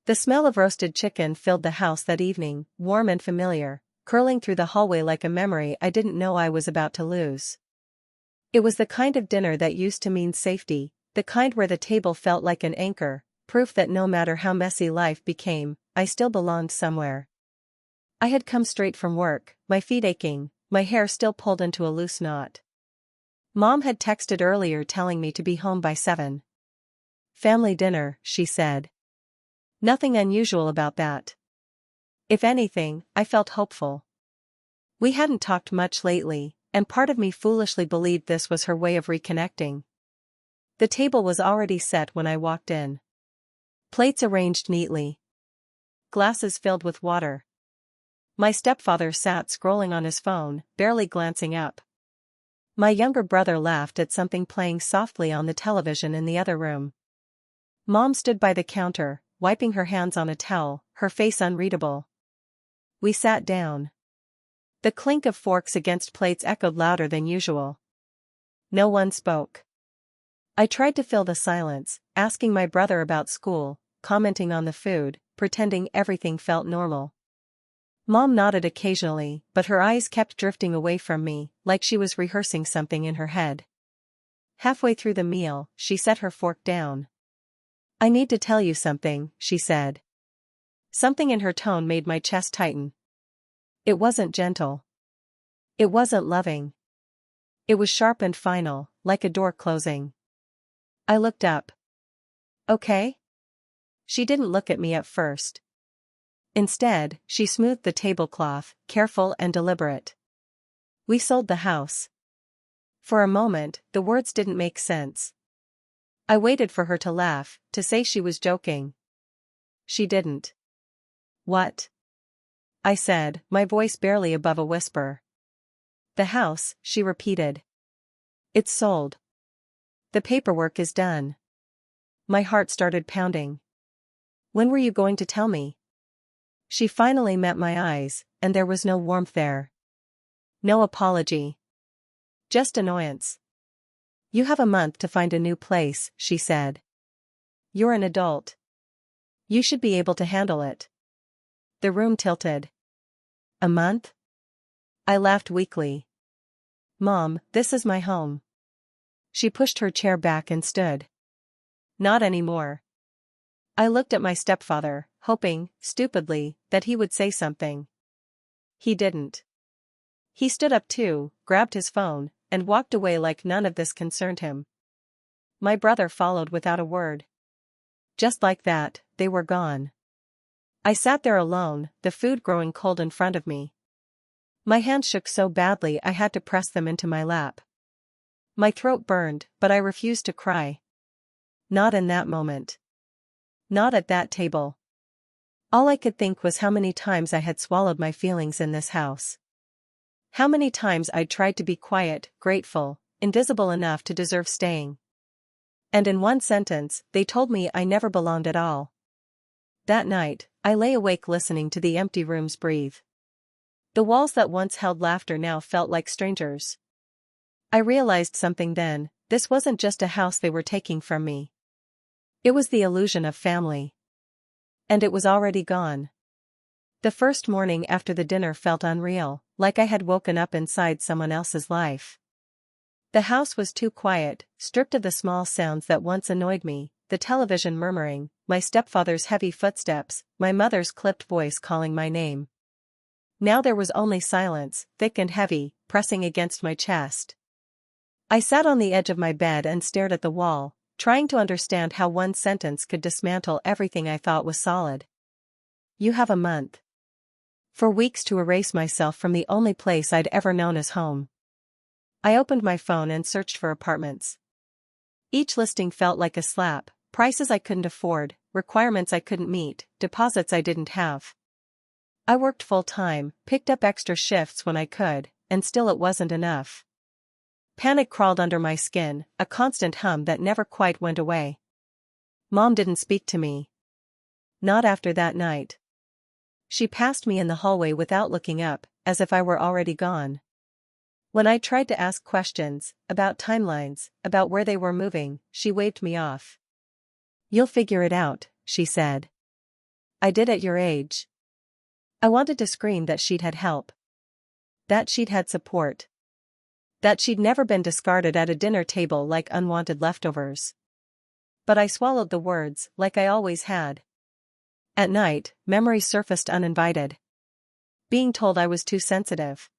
The smell of roasted chicken filled the house that evening, warm and familiar, curling through the hallway like a memory I didn't know I was about to lose. It was the kind of dinner that used to mean safety, the kind where the table felt like an anchor, proof that no matter how messy life became, I still belonged somewhere. I had come straight from work, my feet aching, my hair still pulled into a loose knot. Mom had texted earlier telling me to be home by 7. Family dinner, she said. Nothing unusual about that. If anything, I felt hopeful. We hadn't talked much lately, and part of me foolishly believed this was her way of reconnecting. The table was already set when I walked in. Plates arranged neatly. Glasses filled with water. My stepfather sat scrolling on his phone, barely glancing up. My younger brother laughed at something playing softly on the television in the other room. Mom stood by the counter, wiping her hands on a towel, her face unreadable. We sat down. The clink of forks against plates echoed louder than usual. No one spoke. I tried to fill the silence, asking my brother about school, commenting on the food, pretending everything felt normal. Mom nodded occasionally, but her eyes kept drifting away from me, like she was rehearsing something in her head. Halfway through the meal, she set her fork down. "I need to tell you something," she said. Something in her tone made my chest tighten. It wasn't gentle. It wasn't loving. It was sharp and final, like a door closing. I looked up. "Okay?" She didn't look at me at first. Instead, she smoothed the tablecloth, careful and deliberate. "We sold the house." For a moment, the words didn't make sense. I waited for her to laugh, to say she was joking. She didn't. "What?" I said, my voice barely above a whisper. "The house," she repeated. "It's sold. The paperwork is done." My heart started pounding. "When were you going to tell me?" She finally met my eyes, and there was no warmth there. No apology. Just annoyance. "You have a month to find a new place," she said. "You're an adult. You should be able to handle it." The room tilted. "A month?" I laughed weakly. "Mom, this is my home." She pushed her chair back and stood. "Not anymore." I looked at my stepfather, hoping, stupidly, that he would say something. He didn't. He stood up too, grabbed his phone, and walked away like none of this concerned him. My brother followed without a word. Just like that, they were gone. I sat there alone, the food growing cold in front of me. My hands shook so badly I had to press them into my lap. My throat burned, but I refused to cry. Not in that moment. Not at that table. All I could think was how many times I had swallowed my feelings in this house. How many times I'd tried to be quiet, grateful, invisible enough to deserve staying. And in one sentence, they told me I never belonged at all. That night, I lay awake listening to the empty rooms breathe. The walls that once held laughter now felt like strangers. I realized something then: this wasn't just a house they were taking from me. It was the illusion of family. And it was already gone. The first morning after the dinner felt unreal, like I had woken up inside someone else's life. The house was too quiet, stripped of the small sounds that once annoyed me, the television murmuring, my stepfather's heavy footsteps, my mother's clipped voice calling my name. Now there was only silence, thick and heavy, pressing against my chest. I sat on the edge of my bed and stared at the wall, trying to understand how one sentence could dismantle everything I thought was solid. "You have a month." For weeks to erase myself from the only place I'd ever known as home. I opened my phone and searched for apartments. Each listing felt like a slap: prices I couldn't afford, requirements I couldn't meet, deposits I didn't have. I worked full-time, picked up extra shifts when I could, and still it wasn't enough. Panic crawled under my skin, a constant hum that never quite went away. Mom didn't speak to me. Not after that night. She passed me in the hallway without looking up, as if I were already gone. When I tried to ask questions, about timelines, about where they were moving, she waved me off. "You'll figure it out," she said. I did at your age. I wanted to scream that she'd had help. That she'd had support. That she'd never been discarded at a dinner table like unwanted leftovers. But I swallowed the words, like I always had. At night, memories surfaced uninvited. Being told I was too sensitive.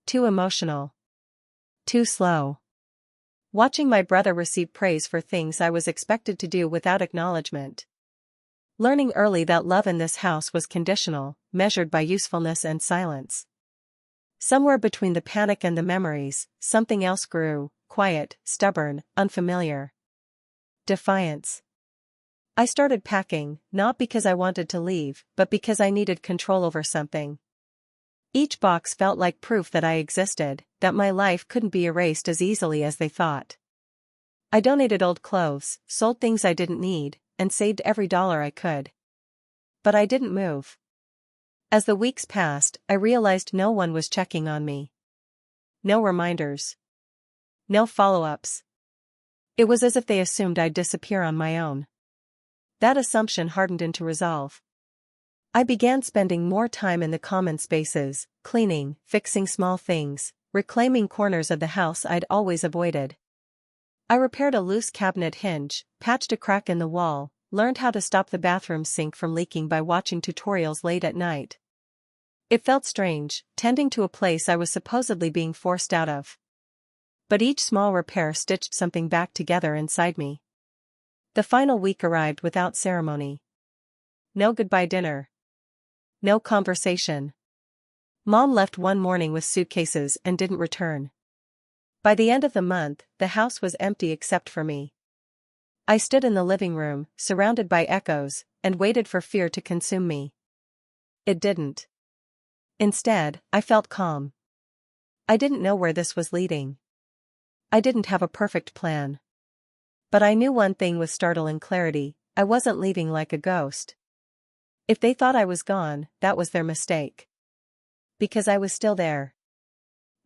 Too emotional. Too slow. Watching my brother receive praise for things I was expected to do without acknowledgement. Learning early that love in this house was conditional, measured by usefulness and silence. Somewhere between the panic and the memories, something else grew, quiet, stubborn, unfamiliar. Defiance. I started packing, not because I wanted to leave, but because I needed control over something. Each box felt like proof that I existed, that my life couldn't be erased as easily as they thought. I donated old clothes, sold things I didn't need, and saved every dollar I could. But I didn't move. As the weeks passed, I realized no one was checking on me. No reminders. No follow-ups. It was as if they assumed I'd disappear on my own. That assumption hardened into resolve. I began spending more time in the common spaces, cleaning, fixing small things, reclaiming corners of the house I'd always avoided. I repaired a loose cabinet hinge, patched a crack in the wall, learned how to stop the bathroom sink from leaking by watching tutorials late at night. It felt strange, tending to a place I was supposedly being forced out of. But each small repair stitched something back together inside me. The final week arrived without ceremony. No goodbye dinner. No conversation. Mom left one morning with suitcases and didn't return. By the end of the month, the house was empty except for me. I stood in the living room, surrounded by echoes, and waited for fear to consume me. It didn't. Instead, I felt calm. I didn't know where this was leading. I didn't have a perfect plan. But I knew one thing with startling clarity: I wasn't leaving like a ghost. If they thought I was gone, that was their mistake. Because I was still there.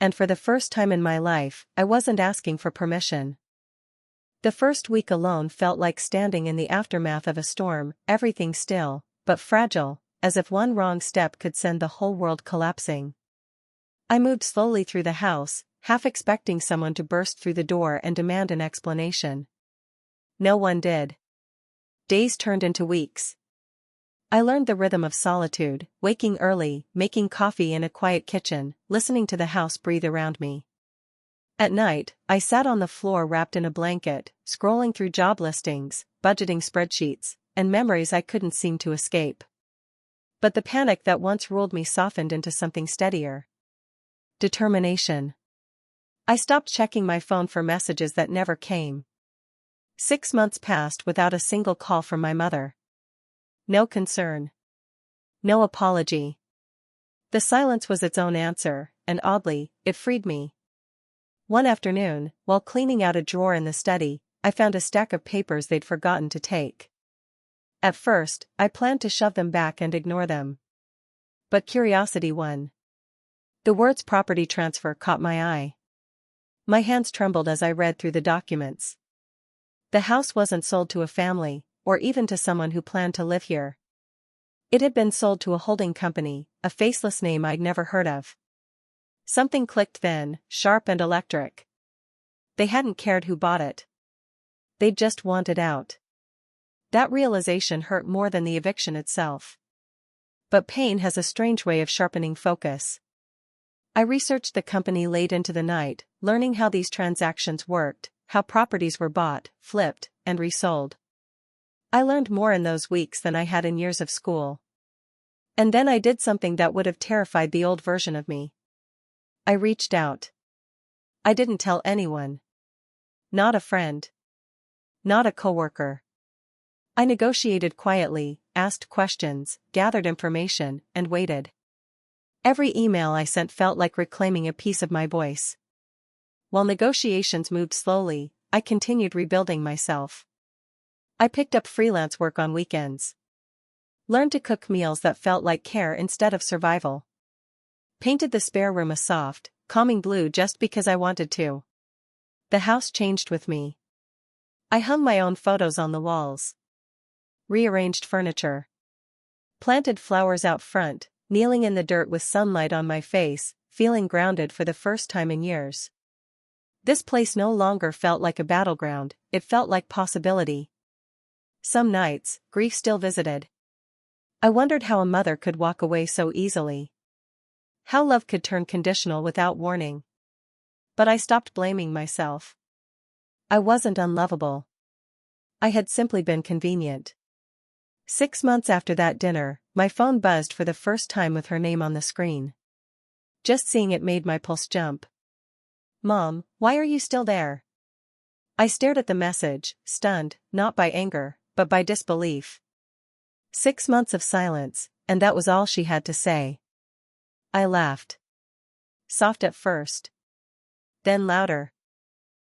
And for the first time in my life, I wasn't asking for permission. The first week alone felt like standing in the aftermath of a storm, everything still, but fragile, as if one wrong step could send the whole world collapsing. I moved slowly through the house, half expecting someone to burst through the door and demand an explanation. No one did. Days turned into weeks. I learned the rhythm of solitude, waking early, making coffee in a quiet kitchen, listening to the house breathe around me. At night, I sat on the floor wrapped in a blanket, scrolling through job listings, budgeting spreadsheets, and memories I couldn't seem to escape. But the panic that once ruled me softened into something steadier. Determination. I stopped checking my phone for messages that never came. 6 months passed without a single call from my mother. No concern. No apology. The silence was its own answer, and oddly, it freed me. One afternoon, while cleaning out a drawer in the study, I found a stack of papers they'd forgotten to take. At first, I planned to shove them back and ignore them. But curiosity won. The words property transfer caught my eye. My hands trembled as I read through the documents. The house wasn't sold to a family, or even to someone who planned to live here. It had been sold to a holding company, a faceless name I'd never heard of. Something clicked then, sharp and electric. They hadn't cared who bought it. They'd just wanted out. That realization hurt more than the eviction itself. But pain has a strange way of sharpening focus. I researched the company late into the night, learning how these transactions worked, how properties were bought, flipped, and resold. I learned more in those weeks than I had in years of school. And then I did something that would have terrified the old version of me. I reached out. I didn't tell anyone. Not a friend. Not a coworker. I negotiated quietly, asked questions, gathered information, and waited. Every email I sent felt like reclaiming a piece of my voice. While negotiations moved slowly, I continued rebuilding myself. I picked up freelance work on weekends. Learned to cook meals that felt like care instead of survival. Painted the spare room a soft, calming blue just because I wanted to. The house changed with me. I hung my own photos on the walls. Rearranged furniture. Planted flowers out front, kneeling in the dirt with sunlight on my face, feeling grounded for the first time in years. This place no longer felt like a battleground, it felt like possibility. Some nights, grief still visited. I wondered how a mother could walk away so easily. How love could turn conditional without warning. But I stopped blaming myself. I wasn't unlovable. I had simply been convenient. 6 months after that dinner, my phone buzzed for the first time with her name on the screen. Just seeing it made my pulse jump. "Mom, why are you still there?" I stared at the message, stunned, not by anger, but by disbelief. 6 months of silence, and that was all she had to say. I laughed. Soft at first. Then louder.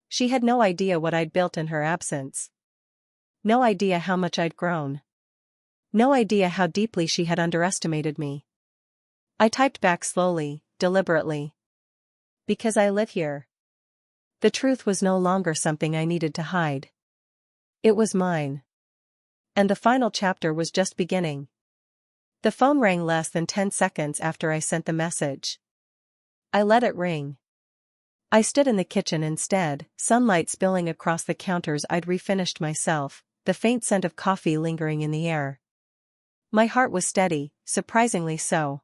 She had no idea what I'd built in her absence. No idea how much I'd grown. No idea how deeply she had underestimated me. I typed back slowly, deliberately. "Because I live here." The truth was no longer something I needed to hide. It was mine. And the final chapter was just beginning. The phone rang less than 10 seconds after I sent the message. I let it ring. I stood in the kitchen instead, sunlight spilling across the counters I'd refinished myself, the faint scent of coffee lingering in the air. My heart was steady, surprisingly so.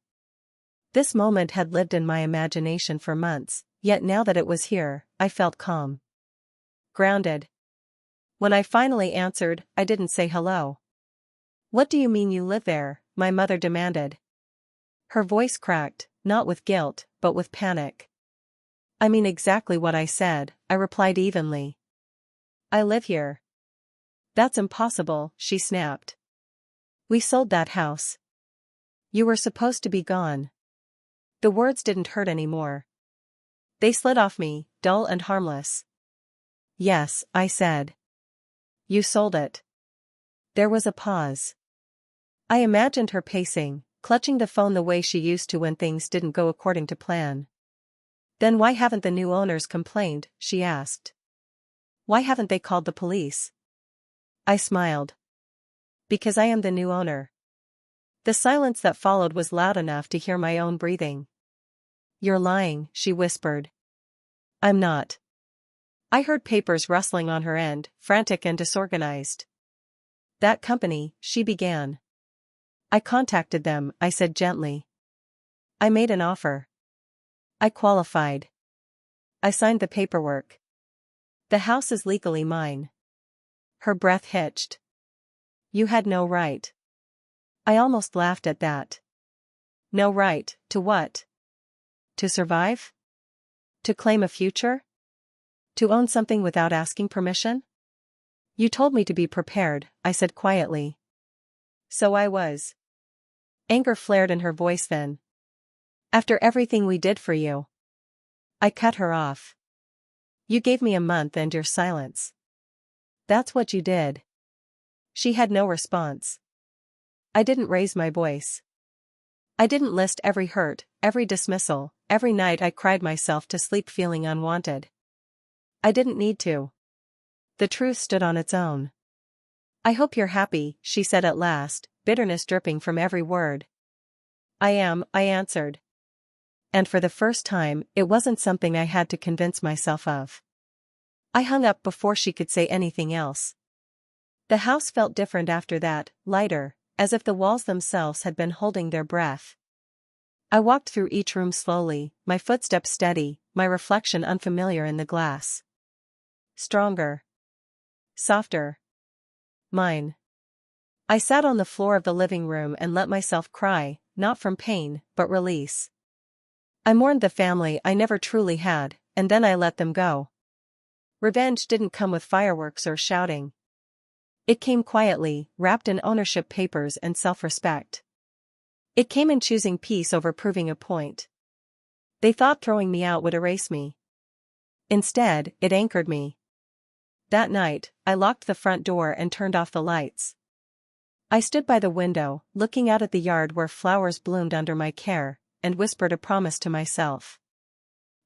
This moment had lived in my imagination for months, yet now that it was here, I felt calm. Grounded. When I finally answered, I didn't say hello. "What do you mean you live there?" my mother demanded. Her voice cracked, not with guilt, but with panic. "I mean exactly what I said," I replied evenly. "I live here." "That's impossible," she snapped. "We sold that house. You were supposed to be gone." The words didn't hurt anymore. They slid off me, dull and harmless. "Yes," I said. "You sold it." There was a pause. I imagined her pacing, clutching the phone the way she used to when things didn't go according to plan. "Then why haven't the new owners complained?" she asked. "Why haven't they called the police?" I smiled. "Because I am the new owner." The silence that followed was loud enough to hear my own breathing. "You're lying," she whispered. "I'm not." I heard papers rustling on her end, frantic and disorganized. "That company," she began. "I contacted them," I said gently. "I made an offer. I qualified. I signed the paperwork. The house is legally mine." Her breath hitched. "You had no right." I almost laughed at that. No right, to what? To survive? To claim a future? To own something without asking permission? "You told me to be prepared," I said quietly. "So I was." Anger flared in her voice then. "After everything we did for you." I cut her off. "You gave me a month and your silence. That's what you did." She had no response. I didn't raise my voice. I didn't list every hurt, every dismissal, every night I cried myself to sleep feeling unwanted. I didn't need to. The truth stood on its own. "I hope you're happy," she said at last, bitterness dripping from every word. "I am," I answered. And for the first time, it wasn't something I had to convince myself of. I hung up before she could say anything else. The house felt different after that, lighter, as if the walls themselves had been holding their breath. I walked through each room slowly, my footsteps steady, my reflection unfamiliar in the glass. Stronger. Softer. Mine. I sat on the floor of the living room and let myself cry, not from pain, but release. I mourned the family I never truly had, and then I let them go. Revenge didn't come with fireworks or shouting. It came quietly, wrapped in ownership papers and self-respect. It came in choosing peace over proving a point. They thought throwing me out would erase me. Instead, it anchored me. That night, I locked the front door and turned off the lights. I stood by the window, looking out at the yard where flowers bloomed under my care, and whispered a promise to myself.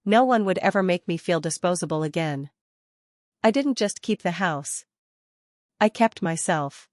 No one would ever make me feel disposable again. I didn't just keep the house. I kept myself.